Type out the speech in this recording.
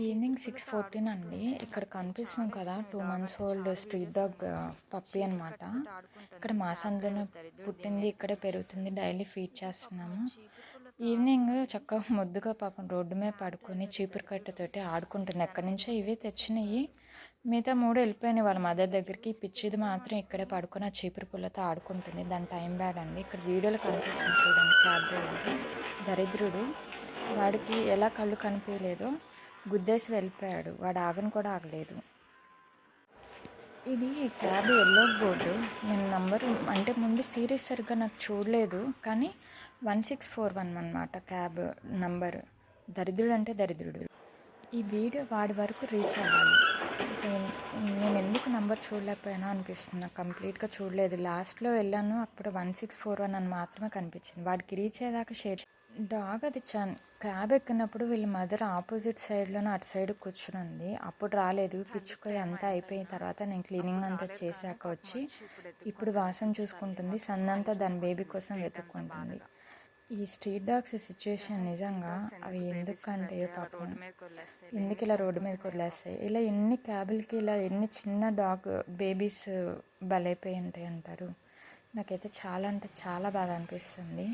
Evening 6:14 అండి. ఇక్కడ కనిపిస్తుంది కదా 2 months old street dog puppy అనమాట. ఇక్కడ మా సందులోనే పుట్టింది, ఇక్కడే పెరుగుతుంది. డైలీ ఫీడ్ చేస్తున్నాము. ఈవినింగ్ చక్కగా ముద్దుగా పాపం రోడ్డు మీద పడుకొని చీపురు కట్టతోటి ఆడుకుంటుంది. ఎక్కడి నుంచో ఇవే తెచ్చినాయి. మిగతా 3 వెళ్ళిపోయినాయి వాళ్ళ మదర్ దగ్గరికి. పిచ్చిది మాత్రం ఇక్కడే పడుకొని ఆ చీపురు పుల్లతో ఆడుకుంటుంది. దాని టైం బ్యాడ్ అండి. ఇక్కడ వీడియోలో కనిపిస్తుంది చూడండి. క్యాబ్ డ్రైవర్ దరిద్రుడు, వాడికి ఎలా కళ్ళు కనిపించలేదో గుద్దేసి వెళ్ళిపోయాడు. వాడు ఆగను కూడా ఆగలేదు. ఇది క్యాబ్ ఎల్లో బోర్డు. నేను నంబరు అంటే ముందు సిరీస్ సరిగ్గా నాకు చూడలేదు, కానీ 1641 అనమాట క్యాబ్ నంబరు. దరిద్రుడు అంటే దరిద్రుడు. ఈ వీడియో వాడి వరకు రీచ్ అవ్వాలి. నేను ఎందుకు నంబర్ చూడలేకపోయానో అనిపిస్తుంది. నాకు కంప్లీట్గా చూడలేదు. లాస్ట్లో వెళ్ళాను, అప్పుడు 1641 అని మాత్రమే కనిపించింది. వాడికి రీచ్ అయ్యేదాకా షేర్ డాగ్ అది క్యాబ్ ఎక్కినప్పుడు వీళ్ళ మదర్ ఆపోజిట్ సైడ్లోనే అటు సైడ్ కూర్చుని ఉంది. అప్పుడు రాలేదు. పిచ్చుకొని అంతా అయిపోయిన తర్వాత నేను క్లీనింగ్ అంతా చేశాక వచ్చి ఇప్పుడు వాసన చూసుకుంటుంది. సందంతా దాని బేబీ కోసం వెతుక్కుంటుంది. ఈ స్ట్రీట్ డాగ్స్ సిచ్యువేషన్ నిజంగా అవి ఎందుకంటే పాపం ఎందుకు ఇలా రోడ్డు మీదకి వదిలేస్తాయి? ఇలా ఎన్ని క్యాబులకి ఇలా ఎన్ని చిన్న డాగ్ బేబీస్ బలైపోయి ఉంటాయి అంటారు. నాకైతే చాలా అంటే చాలా బాధ అనిపిస్తుంది.